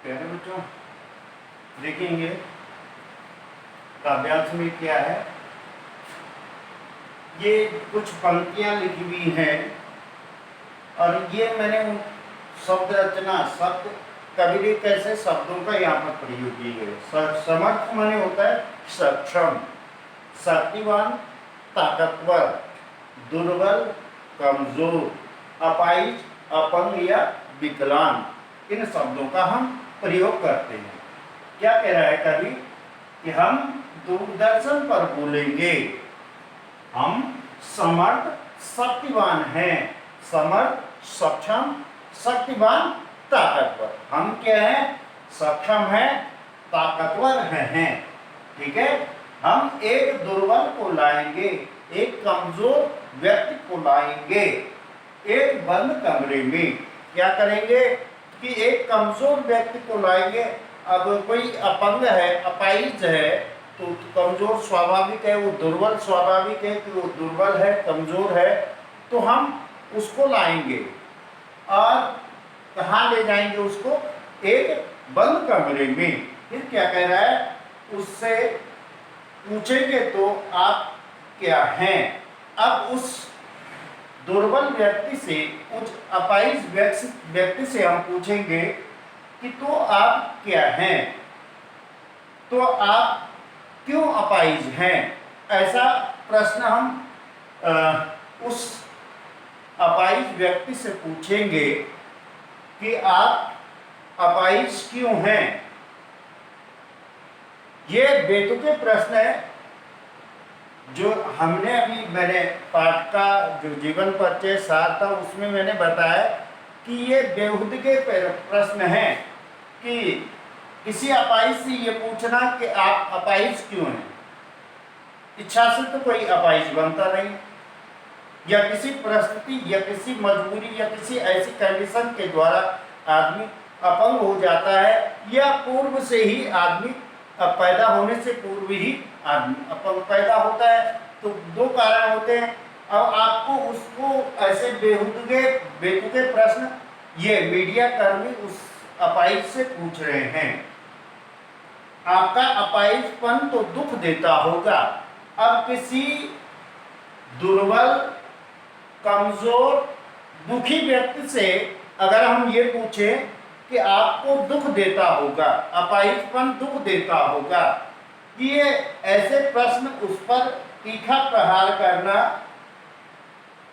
प्यारे बच्चों, देखेंगे काव्यांश में क्या है। ये कुछ पंक्तियां लिखी हुई हैं और ये मैंने शब्द रचना शब्द कभी भी कैसे शब्दों का यहाँ पर प्रयोग किए गए। समर्थ माने होता है सक्षम, शक्तिवान, ताकतवर, दुर्बल, कमजोर, अपाहिज, अपंग या विकलांग, इन शब्दों का हम प्रयोग करते हैं। क्या कह रहा है कवि कि हम दूरदर्शन पर बोलेंगे, हम समर्थ शक्तिवान हैं, समर्थ सक्षम शक्तिवान ताकतवर। हम क्या हैं? सक्षम हैं, ताकतवर हैं। ठीक है, हम एक दुर्बल को लाएंगे, एक कमजोर व्यक्ति को लाएंगे एक बंद कमरे में। क्या करेंगे कि एक कमजोर व्यक्ति को लाएंगे। अब कोई अपंग है, अपाहिज है, तो कमजोर स्वाभाविक है, वो दुर्बल स्वाभाविक है कि वो दुर्बल है, कमजोर है, तो हम उसको लाएंगे और कहाँ ले जाएंगे उसको? एक बंद कमरे में। फिर क्या कह रहा है? उससे पूछेंगे तो आप क्या हैं। अब उस दुर्बल व्यक्ति से, उस अपाहिज व्यक्ति से हम पूछेंगे कि तो आप क्या हैं, तो आप क्यों अपाहिज हैं। ऐसा प्रश्न हम उस अपाहिज व्यक्ति से पूछेंगे कि आप अपाहिज क्यों हैं। ये बेतुके प्रश्न है जो हमने अभी, मैंने पाठ का जो जीवन परिचय सार था उसमें मैंने बताया कि ये बेहुद के प्रश्न हैं कि किसी अपाहिज से ये पूछना कि आप अपाहिज क्यों हैं। इच्छा से तो कोई अपाहिज बनता नहीं, या किसी परिस्थिति या किसी मजबूरी या किसी ऐसी कंडीशन के द्वारा आदमी अपंग हो जाता है, या पूर्व से ही आदमी पैदा होने से पूर्व ही आदमी अपंग पैदा होता है। तो दो कारण होते हैं। अब आपको उसको ऐसे बेतुके प्रश्न ये मीडिया कर्मी उस अपाहिज से पूछ रहे हैं। आपका अपाहिजपन तो दुख देता होगा। अब किसी दुर्बल, कमजोर, दुखी व्यक्ति से अगर हम ये पूछें कि आपको दुख देता होगा, अपाहिजपन दुख देता होगा, ये ऐसे प्रश्न उस पर तीखा प्रहार करना,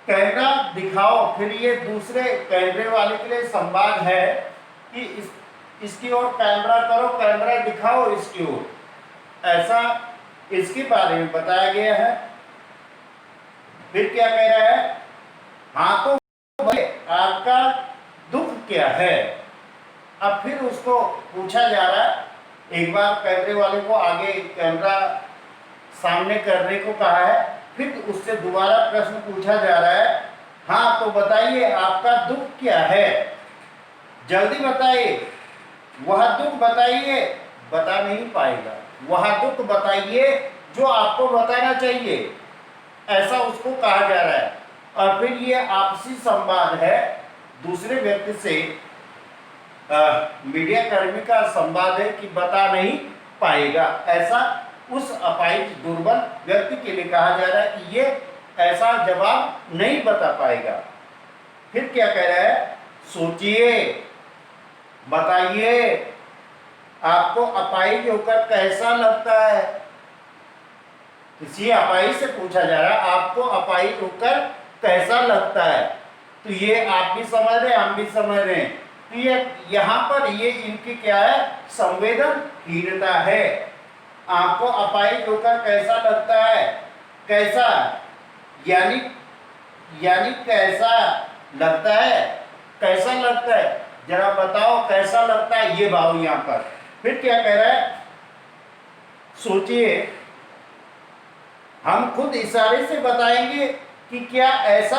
कैमरा दिखाओ, फिर ये दूसरे कैमरे वाले के लिए संवाद है कि इसकी ओर कैमरा करो, कैमरा दिखाओ इसकी ओर, ऐसा इसके बारे में बताया गया है। फिर क्या कह रहा है? हाँ तो आपका दुख क्या है। अब फिर उसको पूछा जा रहा है, एक बार कैमरे वाले को आगे कैमरा सामने करने को कहा है, फिर उससे दोबारा प्रश्न पूछा जा रहा है, हाँ तो बताइए आपका दुख क्या है, जल्दी बताइए, वह दुख बताइए। बता नहीं पाएगा। वह दुख बताइए जो आपको बताना चाहिए, ऐसा उसको कहा जा रहा है। और फिर ये आपसी संवाद है दूसरे व्यक्ति से, मीडिया कर्मी का संवाद है कि बता नहीं पाएगा, ऐसा उस अपाहिज दुर्बल व्यक्ति के लिए कहा जा रहा है कि ये ऐसा जवाब नहीं बता पाएगा। फिर क्या कह रहा है? सोचिए, बताइए आपको अपाहिज होकर कैसा लगता है। किसी अपाहिज से पूछा जा रहा है आपको अपाहिज होकर कैसा लगता है। तो ये आप भी समझ रहे हैं, हम भी समझ रहे हैं। तो ये यहाँ पर ये इनकी क्या है? संवेदनहीनता है। आपको अपाहिज होकर कैसा लगता है, कैसा यानी कैसा लगता है, कैसा लगता है, जरा बताओ कैसा लगता है, ये भाव यहाँ पर। फिर क्या कह रहा है? सोचिए, हम खुद इशारे से बताएंगे कि क्या ऐसा।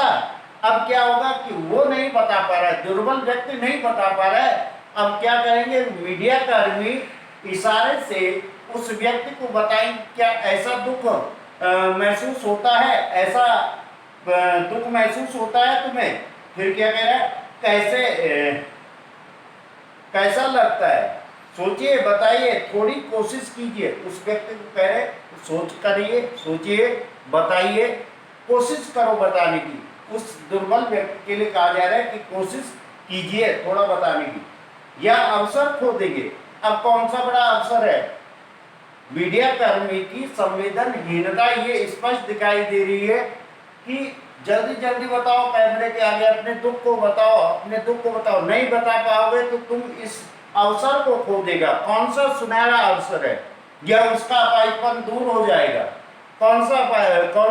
अब क्या होगा कि वो नहीं बता पा रहा है, दुर्बल व्यक्ति नहीं बता पा रहा है। अब क्या करेंगे? मीडिया कर्मी इशारे से उस व्यक्ति को बताएंगे, क्या ऐसा दुख महसूस होता है, ऐसा दुख महसूस होता है तुम्हें। फिर क्या कह रहा है? कैसा लगता है, सोचिए, बताइए, थोड़ी कोशिश कीजिए। उस व्यक्ति को कह रहे सोच करिए, सोचिए, बताइए, कोशिश करो बताने की। उस दुर्बल व्यक्ति के लिए कहा जा रहा है कि कोशिश कीजिए थोड़ा बताने की, या अवसर खो देंगे। अब कौन सा बड़ा अवसर है? मीडिया कर्मी की संवेदनहीनता ये स्पष्ट दिखाई दे रही है कि जल्दी जल्दी बताओ, कैमरे के आगे अपने दुख को बताओ, अपने दुख को बताओ। नहीं बता पाओगे तो तुम इस अवसर को खो देगा। कौन सा सुनहरा अवसर है? या उसका अपाहिजपन दूर हो जाएगा। कौन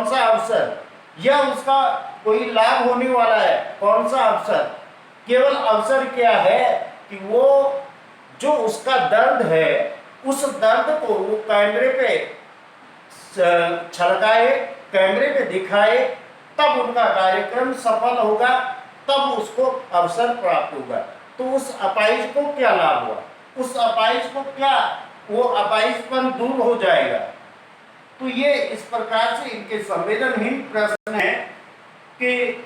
सा अवसर? या उसका कोई लाभ होने वाला है? कौन सा अवसर? केवल अवसर क्या है कि वो जो उसका दर्द है, उस दर्द को वो कैमरे पे छलकाए, कैमरे पे दिखाए, तब उनका कार्यक्रम सफल होगा, तब उसको अवसर प्राप्त होगा। तो उस अपाहिज को क्या लाभ हुआ? उस अपाहिज को क्या, वो अपाहिजपन दूर हो जाएगा। तो ये इस प्रकार से इनके संवेदनहीन प्रश्न है कि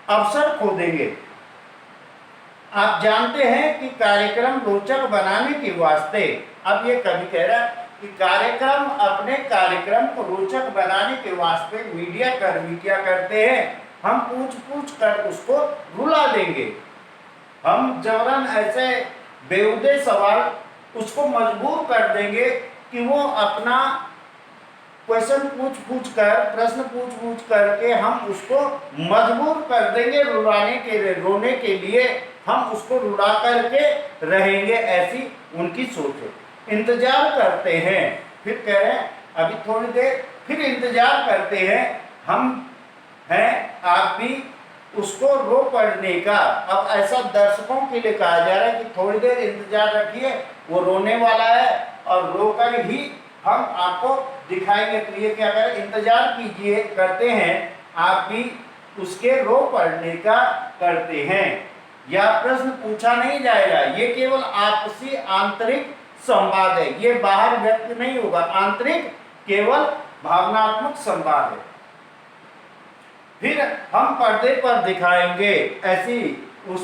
अवसर खो देंगे। आप जानते हैं कि कार्यक्रम रोचक बनाने के वास्ते, अब ये कवि कह रहा है कि अपने कार्यक्रम को रोचक बनाने के वास्ते मीडिया कर्मी क्या करते हैं? हम पूछ कर उसको रुला देंगे। हम जबरन ऐसे बेहुदे सवाल उसको मजबूर कर देंगे कि वो अपना क्वेश्चन पूछ कर, प्रश्न पूछ करके हम उसको मजबूर कर देंगे रुलाने के, रोने के लिए हम उसको रुला करके रहेंगे। ऐसी उनकी सोच है। इंतजार करते हैं, फिर कह रहे हैं अभी थोड़ी देर, फिर इंतजार करते हैं हम हैं, आप भी उसको रो पड़ने का। अब ऐसा दर्शकों के लिए कहा जा रहा है कि थोड़ी देर इंतजार रखिए, वो रोने वाला है और रोकर ही हम आपको दिखाएंगे। तो ये क्या करें? इंतजार कीजिए, करते हैं, आप भी उसके रो पड़ने का करते हैं। या प्रश्न पूछा नहीं जाएगा, ये केवल आपसी आंतरिक संवाद है, ये बाहर व्यक्त नहीं होगा। आंतरिक केवल भावनात्मक संवाद है। फिर हम पर्दे पर दिखाएंगे, ऐसी उस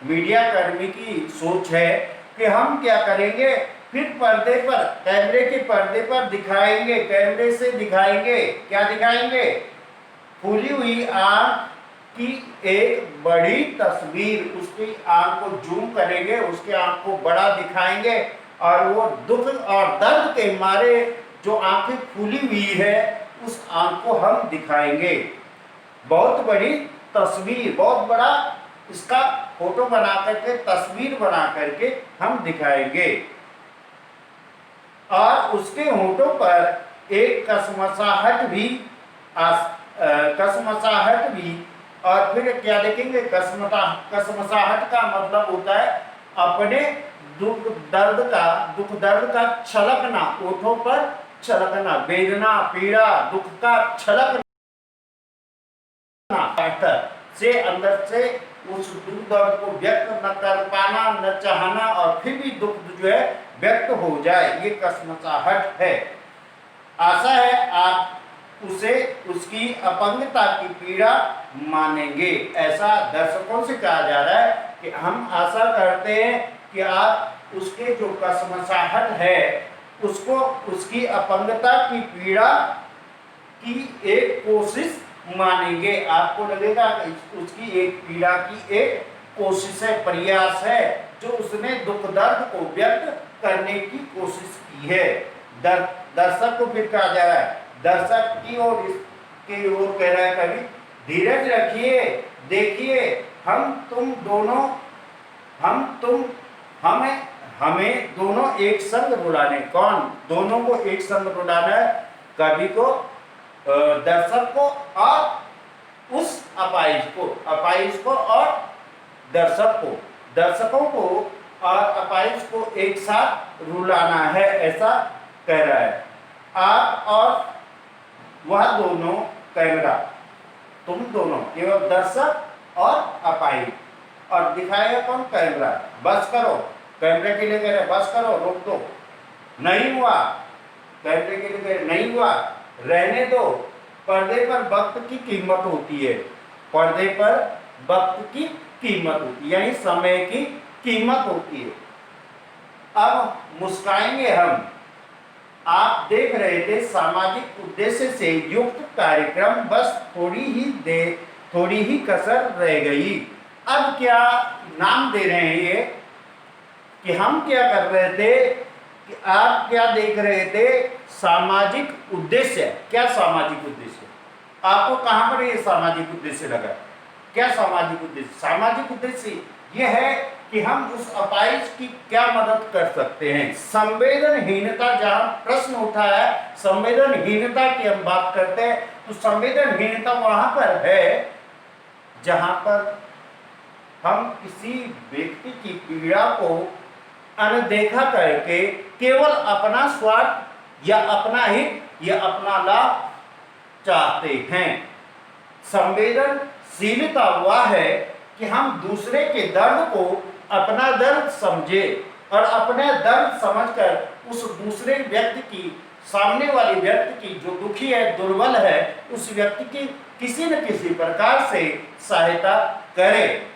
मीडिया कर्मी की सोच है कि हम क्या करेंगे? फिर पर्दे पर, कैमरे के पर्दे पर दिखाएंगे, कैमरे से दिखाएंगे। क्या दिखाएंगे? फूली हुई आंख की एक बड़ी तस्वीर। उसकी आंख को जूम करेंगे, उसके आंख को बड़ा दिखाएंगे और वो दुख और दर्द के मारे जो आंखें फूली हुई है, उस आंख को हम दिखाएंगे। बहुत बड़ी तस्वीर, बहुत बड़ा इसका फोटो बना करके, तस्वीर बना करके हम दिखाएंगे। और उसके होठों पर एक कसमसाहट भी, और फिर क्या देखेंगे? कसमसाहट का मतलब होता है अपने दुख दर्द का छलकना, होठों पर छलकना, वेदना, पीड़ा, दुख का छलकना से, अंदर से उस दुख दर्द को व्यक्त न कर पाना, न चाहना, और फिर भी दुख जो है व्यक्त हो जाए, ये कसमसाहट है। आशा है आप उसे उसकी अपंगता की पीड़ा मानेंगे। ऐसा दर्शकों से कहा जा रहा है कि हम आशा करते हैं कि आप उसके जो कसमसाहट है, उसको, उसकी अपंगता की पीड़ा की एक कोशिश मानेंगे। आपको लगेगा उसकी एक पीड़ा की एक कोशिश है, प्रयास है, जो उसने दुख दर्द को व्यक्त करने की कोशिश की है। दर्शक को फिर कहा जा रहा है, दर्शक की ओर, इसके ओर कह रहा है कभी, धीरज रखिए, देखिए, हमें दोनों एक संग रुलाने। कौन दोनों को एक संग रुलाना है? कवि को, दर्शक को और उस अपाहिज को और दर्शकों को और अपाहिज को एक साथ रुलाना है, ऐसा कह रहा है। आप और वह दोनों, कैमरा, तुम दोनों, केवल दर्शक और अपाहिज, और दिखाएगा कौन? कैमरा। बस करो, कैमरे के लिए कह रहे बस करो, रोक दो, नहीं हुआ। कैमरे के लिए कह रहे नहीं हुआ, रहने दो। पर्दे पर वक्त की कीमत होती है, पर्दे पर वक्त की कीमत होती है, यानी समय की कीमत होती है। अब मुस्काएंगे हम। आप देख रहे थे सामाजिक उद्देश्य से युक्त कार्यक्रम, बस थोड़ी ही कसर रह गई। अब क्या नाम दे रहे हैं ये कि हम क्या कर रहे थे कि आप क्या देख रहे थे, सामाजिक उद्देश्य। क्या सामाजिक उद्देश्य? आपको कहां पर ये सामाजिक उद्देश्य लगा? क्या सामाजिक उद्देश्य? सामाजिक उद्देश्य यह है कि हम उस अपाहिज की क्या मदद कर सकते हैं। संवेदनहीनता, जहां प्रश्न उठा है संवेदनहीनता की हम बात करते हैं, तो संवेदनहीनता वहां पर है जहां पर हम किसी व्यक्ति की पीड़ा को अनदेखा करके केवल अपना स्वार्थ या अपना हित या अपना लाभ चाहते हैं। संवेदनशीलता वह है कि हम दूसरे के दर्द को अपना दर्द समझे और अपने दर्द समझकर उस दूसरे व्यक्ति की, सामने वाले व्यक्ति की, जो दुखी है, दुर्बल है, उस व्यक्ति की किसी न किसी प्रकार से सहायता करें।